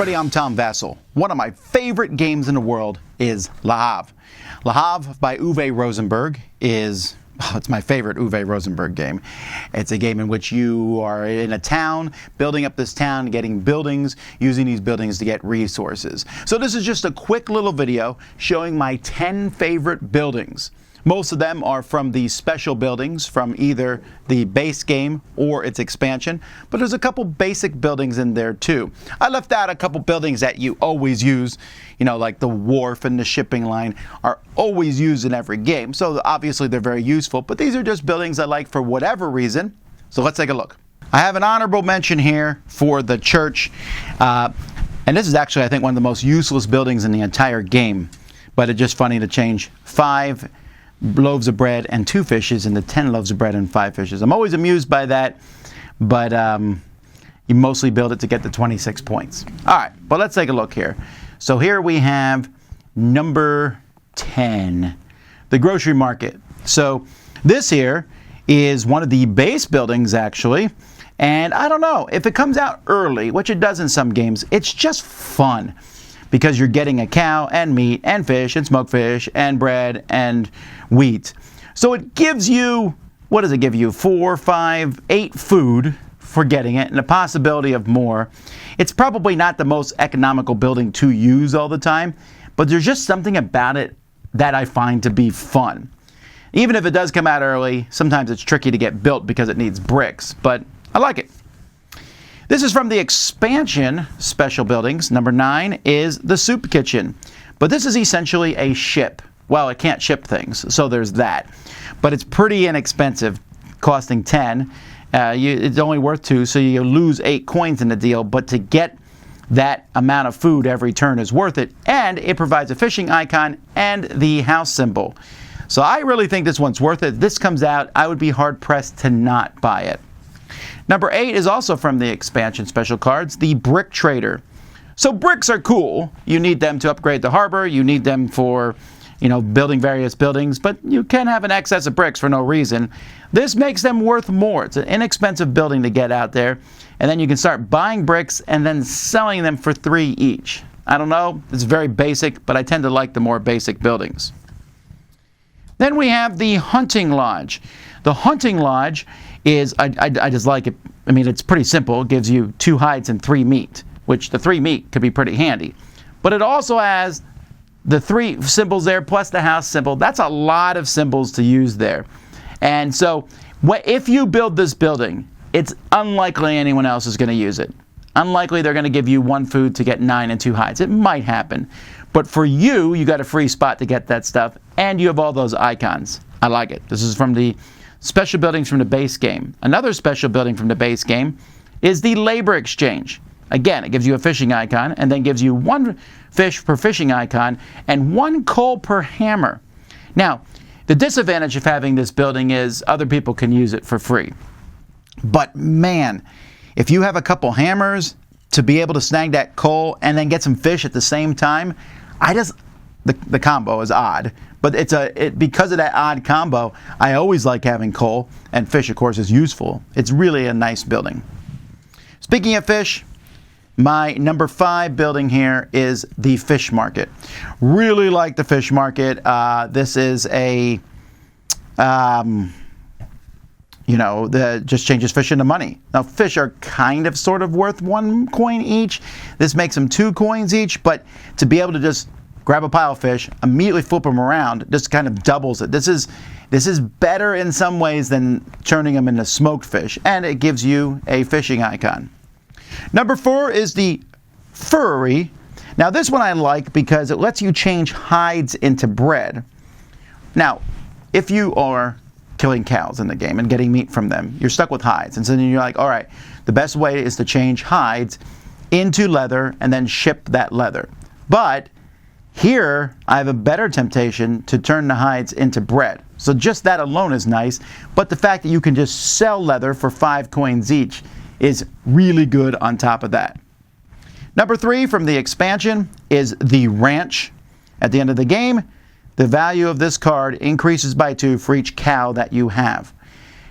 everybody, I'm Tom Vasel. One of my favorite games in the world is Le Havre. Le Havre by Uwe Rosenberg is, it's my favorite Uwe Rosenberg game. It's a game in which you are in a town, building up this town, getting buildings, using these buildings to get resources. So this is just a quick little video showing my 10 favorite buildings. Most of them are from the special buildings from either the base game or its expansion, but there's a couple basic buildings in there too. I left out a couple buildings that you always use, you know, like the wharf and the shipping line are always used in every game, so obviously they're very useful, but these are just buildings I like for whatever reason. So let's take a look. I have an honorable mention here for the church, and this is actually, I think, one of the most useless buildings in the entire game, but it's just funny to change 5 loaves of bread and 2 fishes into 10 loaves of bread and 5 fishes. I'm always amused by that, but you mostly build it to get the 26 points. All right, but let's take a look here. So here we have number 10, the grocery market. So this here is one of the base buildings actually, and I don't know, if it comes out early, which it does in some games, it's just fun. Because you're getting a cow and meat and fish and smoked fish and bread and wheat. So it gives you, what does it give you? 4, 5, 8 food for getting it and the possibility of more. It's probably not the most economical building to use all the time, but there's just something about it that I find to be fun. Even if it does come out early, sometimes it's tricky to get built because it needs bricks, but I like it. This is from the expansion special buildings. Number 9 is the soup kitchen. But this is essentially a ship. Well, it can't ship things, so there's that. But it's pretty inexpensive, costing 10. It's only worth 2, so you lose 8 coins in the deal. But to get that amount of food every turn is worth it. And it provides a fishing icon and the house symbol. So I really think this one's worth it. If this comes out, I would be hard-pressed to not buy it. Number 8 is also from the expansion special cards, the Brick Trader. So bricks are cool. You need them to upgrade the harbor. You need them for, you know, building various buildings, but you can have an excess of bricks for no reason. This makes them worth more. It's an inexpensive building to get out there, and then you can start buying bricks and then selling them for 3 each. I don't know, it's very basic, but I tend to like the more basic buildings. Then we have the Hunting Lodge. The Hunting Lodge is, I just like it. I mean, it's pretty simple. It gives you 2 hides and 3 meat, which the 3 meat could be pretty handy. But it also has the 3 symbols there plus the house symbol. That's a lot of symbols to use there. And so if you build this building, it's unlikely anyone else is going to use it. Unlikely they're going to give you 1 food to get 9 and 2 hides. It might happen. But for you, you got a free spot to get that stuff, and you have all those icons. I like it. This is from the special buildings from the base game. Another special building from the base game is the labor exchange. Again, it gives you a fishing icon and then gives you 1 fish per fishing icon and 1 coal per hammer. Now, the disadvantage of having this building is other people can use it for free. But man, if you have a couple hammers to be able to snag that coal and then get some fish at the same time, the combo is odd, but because of that odd combo, I always like having coal, and fish, of course, is useful. It's really a nice building. Speaking of fish, my number 5 building here is the fish market. Really like the fish market. This is a, just changes fish into money. Now, fish are kind of sort of worth 1 coin each. This makes them 2 coins each, but to be able to just grab a pile of fish, immediately flip them around, just kind of doubles it. This is better in some ways than turning them into smoked fish, and it gives you a fishing icon. Number 4 is the Furry. Now this one I like because it lets you change hides into bread. Now, if you are killing cows in the game and getting meat from them, you're stuck with hides, and so then you're like, all right, the best way is to change hides into leather and then ship that leather. But here, I have a better temptation to turn the hides into bread. So just that alone is nice, but the fact that you can just sell leather for 5 coins each is really good on top of that. Number 3 from the expansion is the Ranch. At the end of the game, the value of this card increases by 2 for each cow that you have.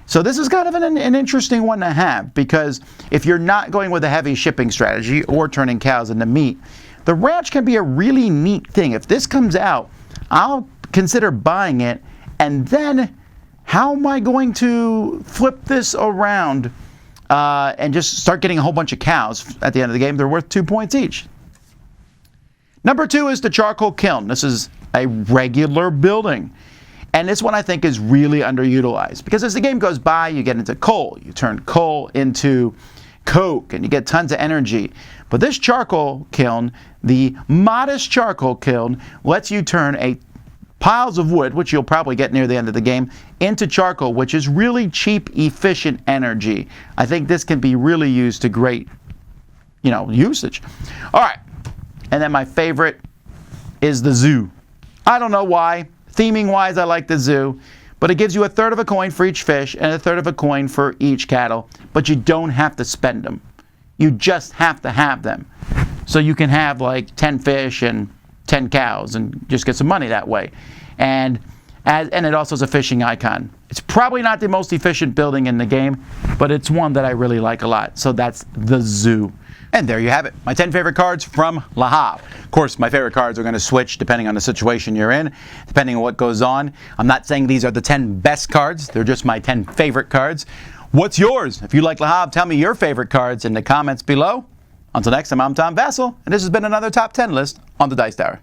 So this is kind of an interesting one to have, because if you're not going with a heavy shipping strategy or turning cows into meat, the ranch can be a really neat thing. If this comes out, I'll consider buying it, and then how am I going to flip this around and just start getting a whole bunch of cows at the end of the game? They're worth 2 points each. Number 2 is the charcoal kiln. This is a regular building. And this one I think is really underutilized, because as the game goes by, you get into coal. You turn coal into coke, and you get tons of energy. But this charcoal kiln, the modest charcoal kiln, lets you turn piles of wood, which you'll probably get near the end of the game, into charcoal, which is really cheap, efficient energy. I think this can be really used to great, usage. All right, and then my favorite is the zoo. I don't know why. Theming-wise, I like the zoo, but it gives you 1/3 of a coin for each fish and 1/3 of a coin for each cattle, but you don't have to spend them. You just have to have them. So you can have like 10 fish and 10 cows and just get some money that way. And it also is a fishing icon. It's probably not the most efficient building in the game, but it's one that I really like a lot. So that's the zoo. And there you have it, my 10 favorite cards from Le Havre. Of course, my favorite cards are going to switch depending on the situation you're in, depending on what goes on. I'm not saying these are the 10 best cards. They're just my 10 favorite cards. What's yours? If you like Le Havre, tell me your favorite cards in the comments below. Until next time, I'm Tom Vasel, and this has been another Top 10 list on the Dice Tower.